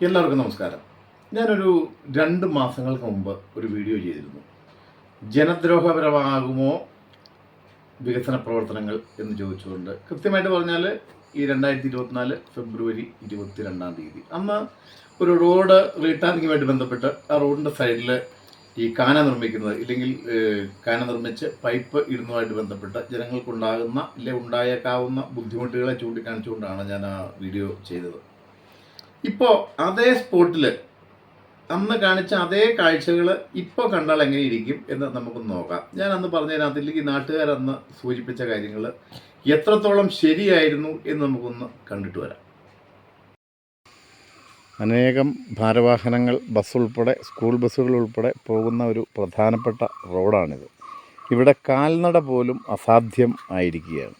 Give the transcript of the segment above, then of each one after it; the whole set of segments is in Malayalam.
എല്ലാവർക്കും നമസ്കാരം. ഞാനൊരു 2 മാസങ്ങൾക്ക് മുമ്പ് ഒരു വീഡിയോ ചെയ്തിരുന്നു. ജനദ്രോഹപരമാകുമോ വികസന പ്രവർത്തനങ്ങൾ എന്ന് ചോദിച്ചുകൊണ്ട്. കൃത്യമായിട്ട് പറഞ്ഞാൽ ഈ 2024 ഫെബ്രുവരി 22 അന്ന് ഒരു റോഡ് റീടാറിങ്ങുമായിട്ട് ബന്ധപ്പെട്ട് ആ റോഡിൻ്റെ സൈഡിൽ ഈ കാന നിർമ്മിക്കുന്നത് ഇല്ലെങ്കിൽ കാന നിർമ്മിച്ച് പൈപ്പ് ഇടുന്നതുമായിട്ട് ബന്ധപ്പെട്ട് ജനങ്ങൾക്കുണ്ടാകുന്ന ഉണ്ടായേക്കാവുന്ന ബുദ്ധിമുട്ടുകളെ ചൂണ്ടിക്കാണിച്ചുകൊണ്ടാണ് ഞാൻ ആ വീഡിയോ ചെയ്തത്. ഇപ്പോൾ അതേ സ്പോട്ടിൽ അന്ന് കാണിച്ച അതേ കാഴ്ചകൾ ഇപ്പോൾ കണ്ടാൽ എങ്ങനെയിരിക്കും എന്ന് നമുക്കൊന്ന് നോക്കാം. ഞാൻ അന്ന് പറഞ്ഞതിനകത്തിലേക്ക് നാട്ടുകാരന്ന് സൂചിപ്പിച്ച കാര്യങ്ങൾ എത്രത്തോളം ശരിയായിരുന്നു എന്ന് നമുക്കൊന്ന് കണ്ടിട്ട് വരാം. അനേകം ഭാരവാഹനങ്ങൾ ബസ് ഉൾപ്പെടെ സ്കൂൾ ബസ്സുകൾ ഉൾപ്പെടെ പോകുന്ന ഒരു പ്രധാനപ്പെട്ട റോഡാണിത്. ഇവിടെ കാൽനട പോലും അസാധ്യം ആയിരിക്കുകയാണ്.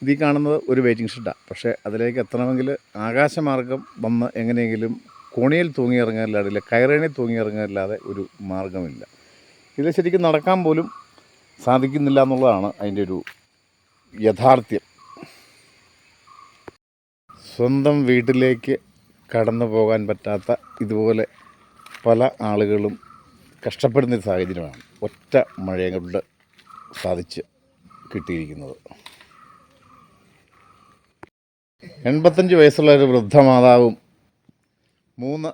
ഈ കാണുന്നത് ഒരു വെയിറ്റിംഗ് ഷെഡാണ്. പക്ഷേ അതിലേക്ക് എത്തണമെങ്കിൽ ആകാശമാർഗം വന്ന് എങ്ങനെയെങ്കിലും കോണിയിൽ തൂങ്ങിയിറങ്ങാനില്ലാതെ കയറേണി തൂങ്ങിയിറങ്ങാനില്ലാതെ ഒരു മാർഗമില്ല. ഇത് ശരിക്കും നടക്കാൻ പോലും സാധിക്കുന്നില്ല എന്നുള്ളതാണ് അതിൻ്റെ ഒരു യാഥാർത്ഥ്യം. സ്വന്തം വീട്ടിലേക്ക് കടന്നു പോകാൻ പറ്റാത്ത ഇതുപോലെ പല ആളുകളും കഷ്ടപ്പെടുന്നൊരു സാഹചര്യമാണ് ഒറ്റ മഴ കൊണ്ട് സാധിച്ച് കിട്ടിയിരിക്കുന്നത്. 85 വയസ്സുള്ള ഒരു വൃദ്ധമാതാവും 3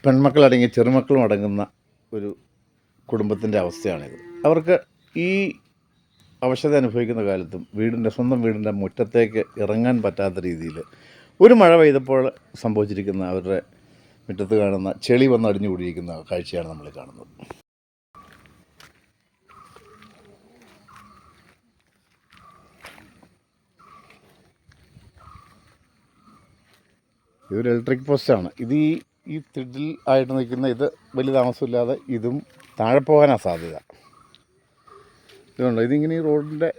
പെൺമക്കളടങ്ങിയ ചെറുമക്കളും അടങ്ങുന്ന ഒരു കുടുംബത്തിൻ്റെ അവസ്ഥയാണിത്. അവർക്ക് ഈ അവശത അനുഭവിക്കുന്ന കാലത്തും സ്വന്തം വീടിൻ്റെ മുറ്റത്തേക്ക് ഇറങ്ങാൻ പറ്റാത്ത രീതിയിൽ ഒരു മഴ പെയ്തപ്പോൾ സംഭവിച്ചിരിക്കുന്ന അവരുടെ മുറ്റത്ത് കാണുന്ന ചെളി വന്ന് അടിഞ്ഞു കൂടിയിരിക്കുന്ന കാഴ്ചയാണ് നമ്മൾ കാണുന്നത്. ഇതൊരു ഇലക്ട്രിക് പോസ്റ്റാണ്. ഇത് ഈ ത്രിഡിൽ ആയിട്ട് നിൽക്കുന്ന ഇത് വലിയ താമസമില്ലാതെ ഇതും താഴെ പോകാനാണ് സാധ്യത. ഇതുകൊണ്ട് ഇതിങ്ങനെ ഈ റോഡിൻ്റെ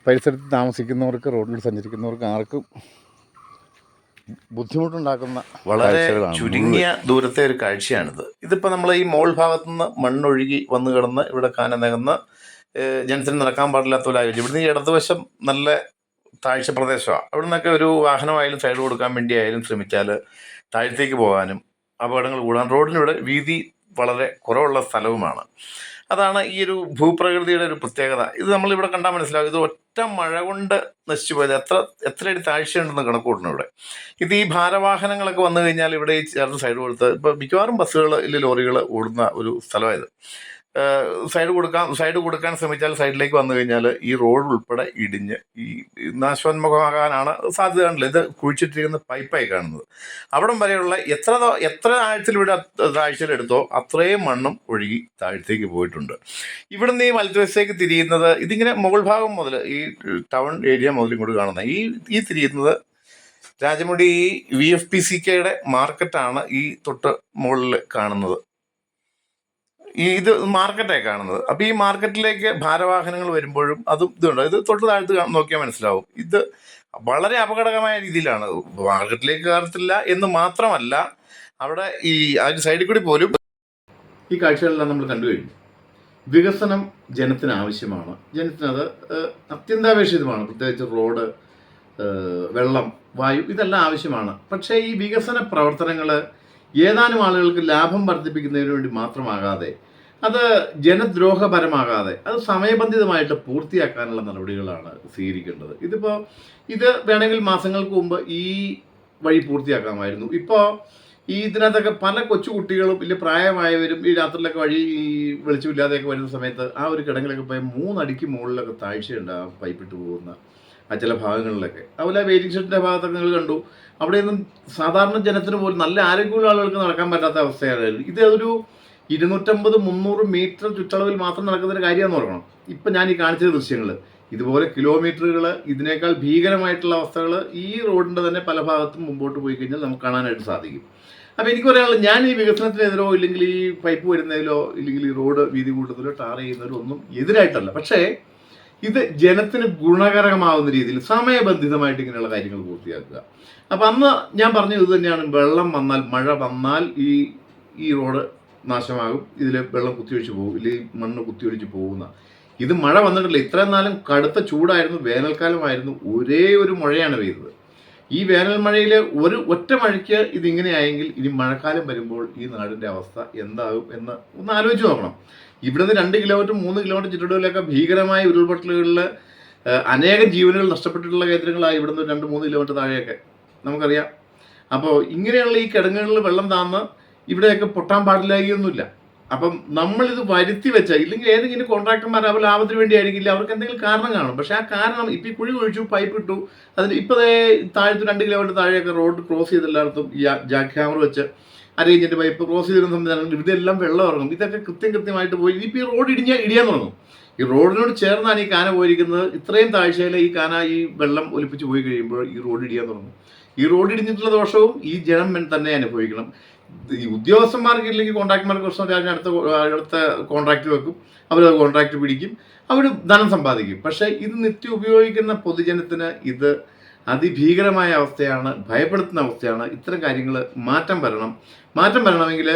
പരിസരത്ത് താമസിക്കുന്നവർക്ക്, റോഡിൽ സഞ്ചരിക്കുന്നവർക്ക് ആർക്കും ബുദ്ധിമുട്ടുണ്ടാക്കുന്ന വളരെ ചുരുങ്ങിയ ദൂരത്തെ ഒരു കാഴ്ചയാണിത്. ഇതിപ്പോൾ നമ്മൾ ഈ മോൾ ഭാഗത്തുനിന്ന് മണ്ണൊഴുകി വന്നു കിടന്ന് ഇവിടെ കാന നികന്ന് ജനത്തിന് നടക്കാൻ പാടില്ലാത്ത പോലെ ആയിരിക്കും. ഇവിടുന്ന് ഈ ഇടതുവശം നല്ല താഴ്ച പ്രദേശമാണ്. അവിടെ നിന്നൊക്കെ ഒരു വാഹനമായാലും സൈഡ് കൊടുക്കാൻ വേണ്ടി ആയാലും ശ്രമിച്ചാൽ താഴത്തേക്ക് പോകാനും അപകടങ്ങൾ കൂടാൻ റോഡിനിവിടെ വീതി വളരെ കുറവുള്ള സ്ഥലവുമാണ്. അതാണ് ഈ ഒരു ഭൂപ്രകൃതിയുടെ ഒരു പ്രത്യേകത. ഇത് നമ്മളിവിടെ കണ്ടാൽ മനസ്സിലാവും. ഇത് ഒറ്റ മഴ കൊണ്ട് നശിച്ചു പോയത് എത്ര അടി താഴ്ചയുണ്ടെന്ന് കണക്ക് കൂട്ടണം ഇവിടെ. ഇത് ഈ ഭാരവാഹനങ്ങളൊക്കെ വന്നു കഴിഞ്ഞാൽ ഇവിടെ ഈ ചേർന്ന് സൈഡ് കൊടുത്ത് ഇപ്പോൾ മിക്കവാറും ബസ്സുകൾ ഇല്ലെങ്കിൽ ലോറികൾ ഓടുന്ന ഒരു സ്ഥലമായത്. സൈഡ് കൊടുക്കാൻ ശ്രമിച്ചാൽ സൈഡിലേക്ക് വന്നു കഴിഞ്ഞാൽ ഈ റോഡ് ഉൾപ്പെടെ ഇടിഞ്ഞ് ഈ നാശോന്മുഖമാകാനാണ് സാധ്യത. കാണില്ല, ഇത് കുഴിച്ചിട്ടിരിക്കുന്ന പൈപ്പായി കാണുന്നത്. അവിടം വരെയുള്ള എത്ര ആഴ്ചയിലൂടെ താഴ്ചയിലെടുത്തോ അത്രയും മണ്ണും ഒഴുകി താഴത്തേക്ക് പോയിട്ടുണ്ട്. ഇവിടുന്ന് ഈ വലതുവശത്തേക്ക് തിരിയുന്നത് ഇതിങ്ങനെ മുകൾ ഭാഗം മുതൽ ഈ ടൗൺ ഏരിയ മുതൽ ഇങ്ങോട്ട് കാണുന്നത് ഈ തിരിയുന്നത് രാജമുടി VFPCKയുടെ മാർക്കറ്റാണ് ഈ തൊട്ട് മുകളിൽ കാണുന്നത്. ഇത് മാർക്കറ്റായി കാണുന്നത്. അപ്പോൾ ഈ മാർക്കറ്റിലേക്ക് ഭാരവാഹനങ്ങൾ വരുമ്പോഴും അതും ഇതുണ്ട്. ഇത് തൊട്ട് താഴത്ത് നോക്കിയാൽ മനസ്സിലാവും. ഇത് വളരെ അപകടകരമായ രീതിയിലാണ്. മാർക്കറ്റിലേക്ക് കയറത്തില്ല എന്ന് മാത്രമല്ല, അവിടെ ഈ അതിൻ്റെ സൈഡിൽ കൂടി പോലും ഈ കാഴ്ചകളെല്ലാം നമ്മൾ കണ്ടു കഴിഞ്ഞു. വികസനം ജനത്തിന് ആവശ്യമാണ്. ജനത്തിനത് അത്യന്താപേക്ഷിതമാണ്. പ്രത്യേകിച്ച് റോഡ്, വെള്ളം, വായു ഇതെല്ലാം ആവശ്യമാണ്. പക്ഷേ ഈ വികസന പ്രവർത്തനങ്ങൾ ഏതാനും ആളുകൾക്ക് ലാഭം വർദ്ധിപ്പിക്കുന്നതിന് വേണ്ടി മാത്രമാകാതെ, അത് ജനദ്രോഹപരമാകാതെ, അത് സമയബന്ധിതമായിട്ട് പൂർത്തിയാക്കാനുള്ള നടപടികളാണ് സ്വീകരിക്കേണ്ടത്. ഇത് വേണമെങ്കിൽ മാസങ്ങൾക്ക് മുമ്പ് ഈ വഴി പൂർത്തിയാക്കാമായിരുന്നു. ഇപ്പോൾ ഇതിനകത്തൊക്കെ പല കൊച്ചുകുട്ടികളും വലിയ പ്രായമായവരും ഈ രാത്രിയിലൊക്കെ വഴി വെളിച്ചമില്ലാതെയൊക്കെ വരുന്ന സമയത്ത് ആ ഒരു കിടങ്ങിലൊക്കെ പോയി 3 അടിക്ക് മുകളിലൊക്കെ താഴ്ചയുണ്ട് ആ പൈപ്പിട്ട് പോകുന്ന ആ ചില ഭാഗങ്ങളിലൊക്കെ. അതുപോലെ വെയിറ്റിംഗ് ഷെഡിൻ്റെ ഭാഗത്തൊക്കെ നിങ്ങൾ കണ്ടു. അവിടെയൊന്നും സാധാരണ ജനത്തിന് പോലും നല്ല ആരോഗ്യമുള്ള ആളുകൾക്ക് നടക്കാൻ പറ്റാത്ത അവസ്ഥയാണ്. ഇത് ഒരു 250-300 മീറ്റർ ചുറ്റളവിൽ മാത്രം നടക്കുന്ന ഒരു കാര്യമാണെന്ന് ഓർക്കണം. ഇപ്പം ഞാൻ ഈ കാണിച്ച ദൃശ്യങ്ങൾ ഇതുപോലെ കിലോമീറ്ററുകൾ, ഇതിനേക്കാൾ ഭീകരമായിട്ടുള്ള അവസ്ഥകൾ ഈ റോഡിൻ്റെ തന്നെ പല ഭാഗത്തും മുമ്പോട്ട് പോയി കഴിഞ്ഞാൽ നമുക്ക് കാണാനായിട്ട് സാധിക്കും. അപ്പോൾ എനിക്ക് പറയാനുള്ളത്, ഞാൻ ഈ വികസനത്തിനെതിരോ ഇല്ലെങ്കിൽ ഈ പൈപ്പ് വരുന്നതിലോ ഇല്ലെങ്കിൽ ഈ റോഡ് വീതി കൂട്ടുന്നതിലോ ടാർ ചെയ്യുന്നതിലോ ഒന്നും എതിരായിട്ടല്ല. പക്ഷേ ഇത് ജനത്തിന് ഗുണകരമാവുന്ന രീതിയിൽ സമയബന്ധിതമായിട്ട് ഇങ്ങനെയുള്ള കാര്യങ്ങൾ പൂർത്തിയാക്കുക. അപ്പം അന്ന് ഞാൻ പറഞ്ഞത് ഇത് തന്നെയാണ്. വെള്ളം വന്നാൽ, മഴ വന്നാൽ ഈ റോഡ് നാശമാകും. ഇതിൽ വെള്ളം കുത്തിയൊഴിച്ച് പോകും, ഇല്ലെങ്കിൽ മണ്ണ് കുത്തിയൊഴിച്ച് പോകുന്ന. ഇത് മഴ വന്നിട്ടില്ല. ഇത്രയും നാളും കടുത്ത ചൂടായിരുന്നു, വേനൽക്കാലമായിരുന്നു, ഒരേ ഒരു മഴയാണ് പെയ്തത്. ഈ വേനൽ മഴയിൽ ഒറ്റ മഴയ്ക്ക് ഇതിങ്ങനെയായെങ്കിൽ ഇനി മഴക്കാലം വരുമ്പോൾ ഈ നാടിൻ്റെ അവസ്ഥ എന്താകും എന്ന് ഒന്ന് ആലോചിച്ച് നോക്കണം. ഇവിടുന്ന് 2 കിലോമീറ്റർ 3 കിലോമീറ്റർ ചുറ്റളവിലൊക്കെ ഭീകരമായ ഉരുൾപൊട്ടലുകളിൽ അനേകം ജീവനുകൾ നഷ്ടപ്പെട്ടിട്ടുള്ള കേന്ദ്രങ്ങളായി ഇവിടുന്ന് 2-3 കിലോമീറ്റർ താഴെയൊക്കെ നമുക്കറിയാം. അപ്പോൾ ഇങ്ങനെയുള്ള ഈ കിടങ്ങുകളിൽ വെള്ളം താന്ന് ഇവിടെയൊക്കെ പൊട്ടാൻ പാടില്ലായൊന്നുമില്ല. അപ്പം നമ്മളിത് വരുത്തി വെച്ച ഇല്ലെങ്കിൽ ഏതെങ്കിലും കോൺട്രാക്ടർമാർ അവർ ലാഭത്തിന് വേണ്ടി ആയിരിക്കില്ല, അവർക്ക് എന്തെങ്കിലും കാരണം കാണും. പക്ഷേ ആ കാരണം ഇപ്പം ഈ കുഴി കുഴിച്ചു, പൈപ്പ് ഇട്ടു, അതിന് ഇപ്പോഴേ താഴത്ത് 2 കിലോമീറ്റർ താഴെയൊക്കെ റോഡ് ക്രോസ് ചെയ്തെല്ലായിടത്തും ഈ ജാക്ക് ഹാമർ വെച്ച് അരയിഞ്ചിൻ്റെ പൈപ്പ് ക്രോസ് ചെയ്തിരുന്ന സംവിധാനങ്ങൾ ഇതെല്ലാം വെള്ളം ഇറങ്ങും. ഇതൊക്കെ കൃത്യമായിട്ട് പോയി ഇപ്പം ഈ റോഡ് ഇടിയാൻ തുടങ്ങും. ഈ റോഡിനോട് ചേർന്നാണ് ഈ കാന പോയിരിക്കുന്നത്. ഇത്രയും താഴ്ചയിൽ ഈ കാന ഈ വെള്ളം ഒലിപ്പിച്ച് പോയി കഴിയുമ്പോൾ ഈ റോഡ് ഇടിയാൻ തുടങ്ങും. ഈ റോഡ് ഇടിഞ്ഞിട്ടുള്ള ദോഷവും ഈ ജനം തന്നെ അനുഭവിക്കണം. ഈ ഉദ്യോഗസ്ഥന്മാർക്ക് ഇല്ലെങ്കിൽ കോൺട്രാക്ടർമാർക്ക് പ്രശ്നം, അടുത്ത കോൺട്രാക്ട് വെക്കും, അവരത് കോൺട്രാക്ട് പിടിക്കും, അവർ ധനം സമ്പാദിക്കും. പക്ഷേ ഇത് നിത്യം ഉപയോഗിക്കുന്ന പൊതുജനത്തിന് ഇത് അതിഭീകരമായ അവസ്ഥയാണ്, ഭയപ്പെടുത്തുന്ന അവസ്ഥയാണ്. ഇത്തരം കാര്യങ്ങൾ മാറ്റം വരണമെങ്കിൽ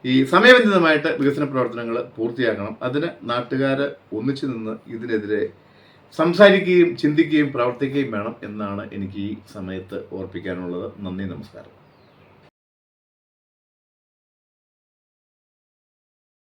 ഈ സമയബന്ധിതമായിട്ട് വികസന പ്രവർത്തനങ്ങൾ പൂർത്തിയാക്കണം. അതിന് നാട്ടുകാർ ഒന്നിച്ചു നിന്ന് ഇതിനെതിരെ സംസാരിക്കുകയും ചിന്തിക്കുകയും പ്രവർത്തിക്കുകയും വേണം എന്നാണ് എനിക്ക് ഈ സമയത്ത് ഓർപ്പിക്കാനുള്ളത്. നന്ദി, നമസ്കാരം.